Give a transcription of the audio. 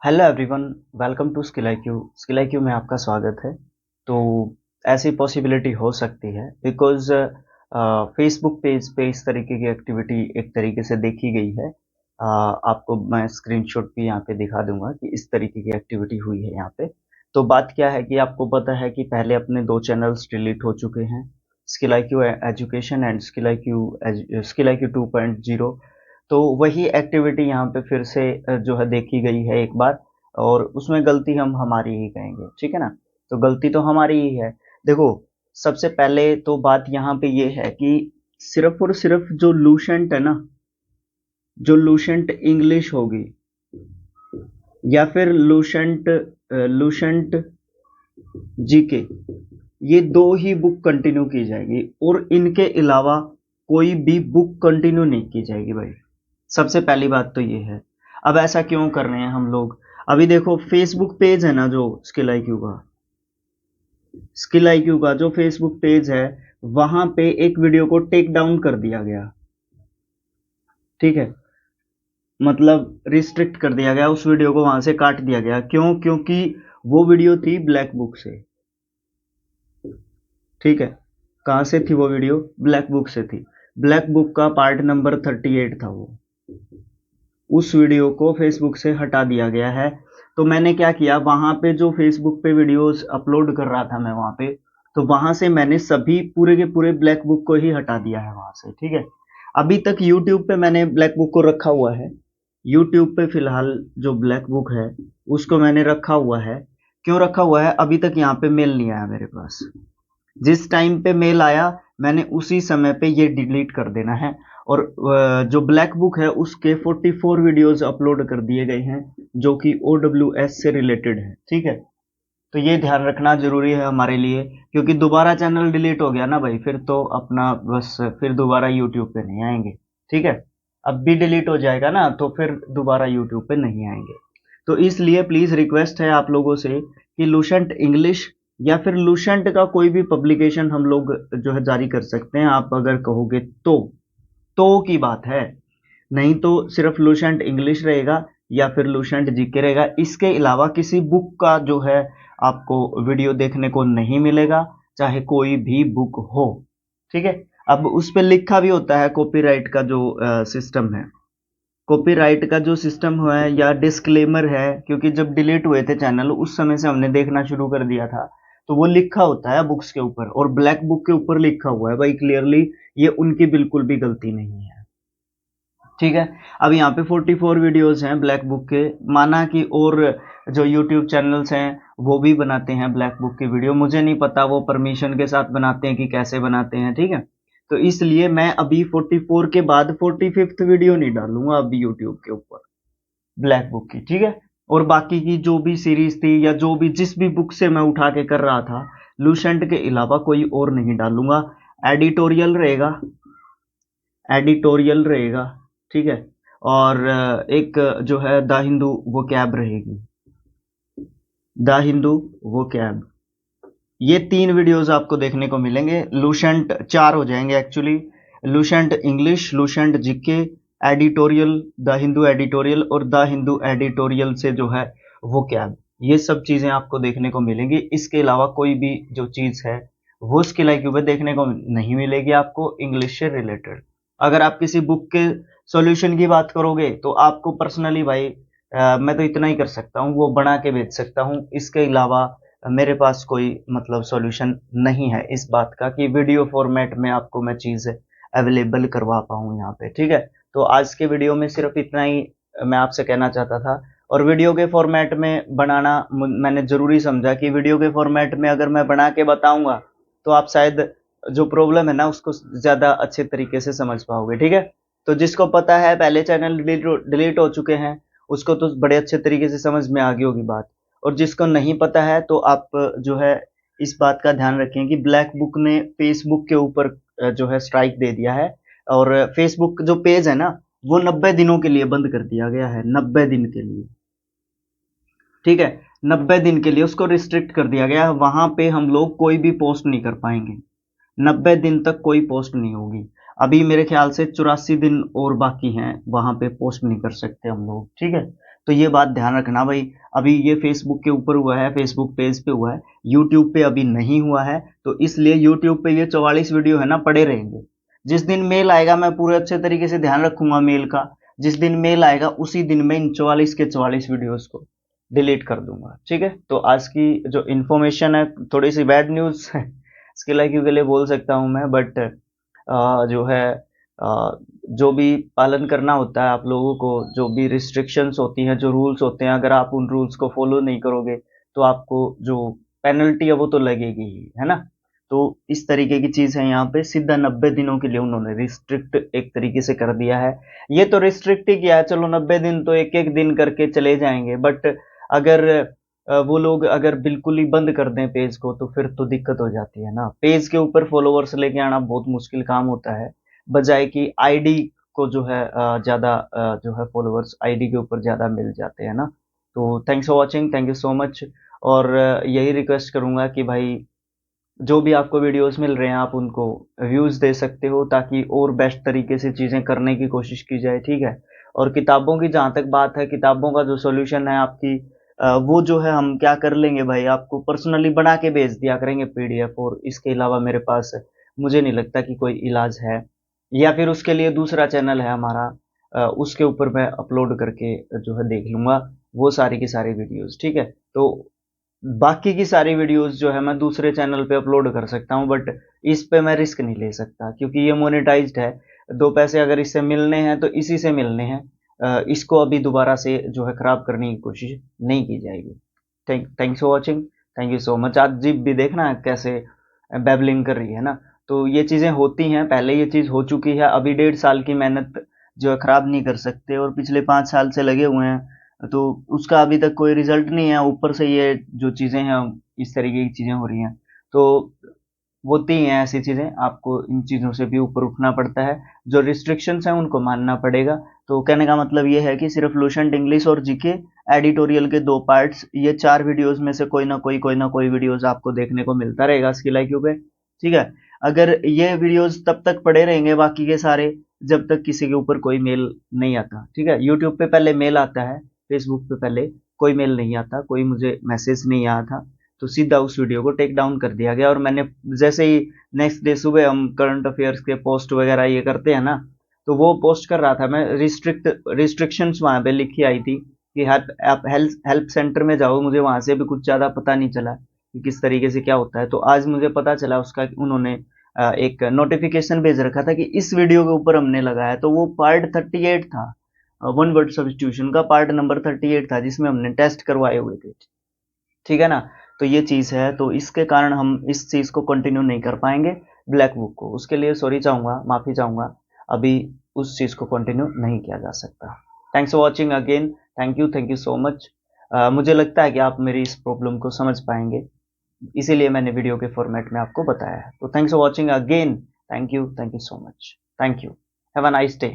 Hello everyone, welcome to skill IQ। Skill IQ में आपका स्वागत है। तो ऐसी पॉसिबिलिटी हो सकती है बिकॉज फेसबुक पेज पे इस तरीके की एक्टिविटी एक तरीके से देखी गई है। आपको मैं स्क्रीनशॉट भी यहाँ पे दिखा दूंगा कि इस तरीके की एक्टिविटी हुई है यहाँ पे। तो बात क्या है कि आपको पता है कि पहले अपने दो चैनल्स डिलीट हो चुके हैं, skill IQ education and skill IQ 2.0। तो वही एक्टिविटी यहाँ पे फिर से जो है देखी गई है एक बार, और उसमें गलती हम हमारी ही कहेंगे, ठीक है ना। तो गलती तो हमारी ही है। देखो, सबसे पहले तो बात यहाँ पे ये है कि सिर्फ और सिर्फ जो लूसेंट है ना, जो लूसेंट इंग्लिश होगी या फिर लूसेंट जीके, ये दो ही बुक कंटिन्यू की जाएगी और इनके अलावा कोई भी बुक कंटिन्यू नहीं की जाएगी भाई। सबसे पहली बात तो ये है। अब ऐसा क्यों कर रहे हैं हम लोग? अभी देखो, फेसबुक पेज है ना जो स्किल IQ का जो फेसबुक पेज है, वहां पे एक वीडियो को टेक डाउन कर दिया गया, ठीक है। मतलब रिस्ट्रिक्ट कर दिया गया, उस वीडियो को वहां से काट दिया गया। क्यों? क्योंकि वो वीडियो थी ब्लैक बुक से, ठीक है। कहां से थी वो वीडियो? ब्लैक बुक से थी। ब्लैक बुक का पार्ट नंबर 38 था वो। उस वीडियो को फेसबुक से हटा दिया गया है। तो मैंने क्या किया, वहां पे जो फेसबुक पे वीडियोस अपलोड कर रहा था मैं वहां पे, तो वहां से मैंने सभी पूरे के पूरे ब्लैक बुक को ही हटा दिया है वहां से, ठीक है। अभी तक यूट्यूब पे मैंने ब्लैक बुक को रखा हुआ है। यूट्यूब पे फिलहाल जो ब्लैक बुक है उसको मैंने रखा हुआ है। क्यों रखा हुआ है? अभी तक यहाँ पे मेल नहीं आया मेरे पास। जिस टाइम पे मेल आया मैंने उसी समय पे ये डिलीट कर देना है। और जो ब्लैक बुक है उसके 44 वीडियोस अपलोड कर दिए गए हैं जो कि OWS से रिलेटेड है, ठीक है। तो ये ध्यान रखना जरूरी है हमारे लिए, क्योंकि दोबारा चैनल डिलीट हो गया ना भाई, फिर तो अपना बस फिर दोबारा यूट्यूब पे नहीं आएंगे, ठीक है। अब भी डिलीट हो जाएगा ना तो फिर दोबारा यूट्यूब पे नहीं आएंगे। तो इसलिए प्लीज रिक्वेस्ट है आप लोगों से कि लूसेंट इंग्लिश या फिर लूसेंट का कोई भी पब्लिकेशन हम लोग जो है जारी कर सकते हैं, आप अगर कहोगे तो की बात है। नहीं तो सिर्फ लूसेंट इंग्लिश रहेगा या फिर लूसेंट जीके रहेगा। इसके अलावा किसी बुक का जो है आपको वीडियो देखने को नहीं मिलेगा, चाहे कोई भी बुक हो, ठीक है। अब उस पर लिखा भी होता है कॉपीराइट का जो सिस्टम है, कॉपीराइट का जो सिस्टम है या डिस्क्लेमर है, क्योंकि जब डिलीट हुए थे चैनल उस समय से हमने देखना शुरू कर दिया था। तो वो लिखा होता है बुक्स के ऊपर, और ब्लैक बुक के ऊपर लिखा हुआ है भाई क्लियरली, ये उनकी बिल्कुल भी गलती नहीं है, ठीक है। अब यहाँ पे 44 वीडियोस हैं ब्लैक बुक के, माना कि और जो यूट्यूब चैनल्स हैं वो भी बनाते हैं ब्लैक बुक की वीडियो, मुझे नहीं पता वो परमिशन के साथ बनाते हैं कि कैसे बनाते हैं, ठीक है। तो इसलिए मैं अभी 44 के बाद 45th वीडियो नहीं डालूंगा अभी यूट्यूब के ऊपर ब्लैक बुक की, ठीक है। और बाकी की जो भी सीरीज थी या जो भी जिस भी बुक से मैं उठा के कर रहा था, लूसेंट के अलावा कोई और नहीं डालूंगा। एडिटोरियल रहेगा, एडिटोरियल रहेगा, ठीक है। और एक जो है द हिंदू वो कैब रहेगी, द हिंदू वो कैब। ये तीन वीडियोस आपको देखने को मिलेंगे। लूसेंट चार हो जाएंगे actually, Lucent English, Lucent GK, editorial, the Hindu editorial और द हिंदू एडिटोरियल से जो है वो कैब। ये सब चीजें आपको देखने को मिलेंगी। इसके अलावा कोई भी जो चीज है वो स्किल IQ पे देखने को नहीं मिलेगी आपको इंग्लिश से रिलेटेड। अगर आप किसी बुक के सॉल्यूशन की बात करोगे तो आपको पर्सनली भाई मैं तो इतना ही कर सकता हूँ, वो बना के बेच सकता हूँ। इसके अलावा मेरे पास कोई मतलब सॉल्यूशन नहीं है इस बात का कि वीडियो फॉर्मेट में आपको मैं चीज अवेलेबल करवा पाऊँ यहाँ पे, ठीक है। तो आज के वीडियो में सिर्फ इतना ही मैं आपसे कहना चाहता था। और वीडियो के फॉर्मेट में बनाना मैंने जरूरी समझा कि वीडियो के फॉर्मेट में अगर मैं बना के बताऊंगा तो आप शायद जो प्रॉब्लम है ना उसको ज्यादा अच्छे तरीके से समझ पाओगे, ठीक है। तो जिसको पता है पहले चैनल डिलीट हो चुके हैं उसको तो बड़े अच्छे तरीके से समझ में आ गई होगी बात। और जिसको नहीं पता है तो आप जो है इस बात का ध्यान रखें कि ब्लैक बुक ने फेसबुक के ऊपर जो है स्ट्राइक दे दिया है, और फेसबुक जो पेज है ना वो 90 दिनों के लिए बंद कर दिया गया है, 90 दिन के लिए, ठीक है। 90 दिन के लिए उसको रिस्ट्रिक्ट कर दिया गया है। वहां पे हम लोग कोई भी पोस्ट नहीं कर पाएंगे, 90 दिन तक कोई पोस्ट नहीं होगी। अभी मेरे ख्याल से 84 दिन और बाकी हैं, वहां पे पोस्ट नहीं कर सकते हम लोग, ठीक है। तो ये बात ध्यान रखना भाई। अभी ये फेसबुक के ऊपर हुआ है, फेसबुक पेज पे हुआ है, यूट्यूब पे अभी नहीं हुआ है, तो इसलिए यूट्यूब पे ये 44 वीडियो है ना पड़े रहेंगे। जिस दिन मेल आएगा मैं पूरे अच्छे तरीके से ध्यान रखूंगा मेल का। जिस दिन मेल आएगा उसी दिन मैं इन 44 के 44 वीडियोस को डिलीट कर दूंगा। ठीक है, तो आज की जो इन्फॉर्मेशन है थोड़ी सी बैड न्यूज है इसके लाइक के लिए बोल सकता हूँ मैं, बट जो है जो भी पालन करना होता है आप लोगों को, जो भी रिस्ट्रिक्शंस होती हैं, जो रूल्स होते हैं, अगर आप उन रूल्स को फॉलो नहीं करोगे तो आपको जो पेनल्टी है वो तो लगेगी ही, है ना। तो इस तरीके की चीज है, यहाँ पे सीधा 90 दिनों के लिए उन्होंने रिस्ट्रिक्ट एक तरीके से कर दिया है। ये तो रिस्ट्रिक्ट ही किया है, चलो 90 दिन तो एक एक दिन करके चले जाएंगे, बट अगर वो लोग अगर बिल्कुल ही बंद कर दें पेज को तो फिर तो दिक्कत हो जाती है ना। पेज के ऊपर फॉलोवर्स लेके आना बहुत मुश्किल काम होता है, बजाय कि आईडी को जो है ज्यादा जो है फॉलोवर्स आईडी के ऊपर ज्यादा मिल जाते हैं ना। तो thanks for watching, thank you so much. और यही रिक्वेस्ट करूंगा कि भाई जो भी आपको वीडियोस मिल रहे हैं आप उनको व्यूज दे सकते हो, ताकि और बेस्ट तरीके से चीजें करने की कोशिश की जाए। ठीक है, और किताबों की जहां तक बात है, किताबों का जो सॉल्यूशन है आपकी वो जो है हम क्या कर लेंगे भाई, आपको पर्सनली बना के भेज दिया करेंगे पीडीएफ, और इसके अलावा मेरे पास मुझे नहीं लगता कि कोई इलाज है। या फिर उसके लिए दूसरा चैनल है हमारा, उसके ऊपर मैं अपलोड करके जो है देख लूंगा वो सारी की सारी वीडियोस। ठीक है, तो बाकी की सारी वीडियोस जो है मैं दूसरे चैनल पे अपलोड कर सकता हूँ, बट इस पे मैं रिस्क नहीं ले सकता क्योंकि ये मोनेटाइज्ड है। दो पैसे अगर इससे मिलने हैं तो इसी से मिलने हैं, इसको अभी दोबारा से जो है खराब करने की कोशिश नहीं की जाएगी। Thanks for watching, thank you so much. आज जीप भी देखना कैसे बैबलिंग कर रही है ना। तो ये चीजें होती हैं, पहले ये चीज हो चुकी है, अभी 1.5 साल की मेहनत जो है खराब नहीं कर सकते, और पिछले 5 साल से लगे हुए हैं तो उसका अभी तक कोई रिजल्ट नहीं है। ऊपर से ये जो चीजें हैं इस तरीके की चीजें हो रही हैं, तो होती हैं ऐसी चीजें, आपको इन चीजों से भी ऊपर उठना पड़ता है। जो रिस्ट्रिक्शंस हैं उनको मानना पड़ेगा। तो कहने का मतलब ये है कि सिर्फ लुसेंट इंग्लिश और जीके एडिटोरियल के 2 पार्ट्स, ये 4 वीडियोस में से कोई ना कोई वीडियोस आपको देखने को मिलता रहेगा स्किल IQ पे। ठीक है, अगर ये वीडियोस तब तक पड़े रहेंगे बाकी के सारे, जब तक किसी के ऊपर कोई मेल नहीं आता। ठीक है, यूट्यूब पे पहले मेल आता है, फेसबुक पे पहले कोई मेल नहीं आता, कोई मुझे मैसेज नहीं आया था, तो सीधा उस वीडियो को टेक डाउन कर दिया गया। और मैंने जैसे ही नेक्स्ट डे सुबह हम करंट अफेयर्स के पोस्ट वगैरह ये करते हैं ना, तो वो पोस्ट कर रहा था मैं, रिस्ट्रिक्शंस वहां पे लिखी आई थी कि आप हेल्प सेंटर में जाओ। मुझे वहां से भी कुछ ज्यादा पता नहीं चला कि किस तरीके से क्या होता है, तो आज मुझे पता चला उसका कि उन्होंने एक नोटिफिकेशन भेज रखा था कि इस वीडियो के ऊपर हमने लगाया, तो वो पार्ट 38 था, वन वर्ड सब्स्टिट्यूशन का पार्ट नंबर 38 था, जिसमें हमने टेस्ट करवाए हुए थे। ठीक है ना, तो ये चीज है, तो इसके कारण हम इस चीज को कंटिन्यू नहीं कर पाएंगे ब्लैक बुक को, उसके लिए सॉरी चाहूंगा, माफी चाहूंगा, अभी उस चीज को कंटिन्यू नहीं किया जा सकता। Thanks for watching again, thank you so much. मुझे लगता है कि आप मेरी इस प्रॉब्लम को समझ पाएंगे, इसीलिए मैंने वीडियो के फॉर्मेट में आपको बताया है। तो thanks for watching again, thank you so much, thank you, have a nice day.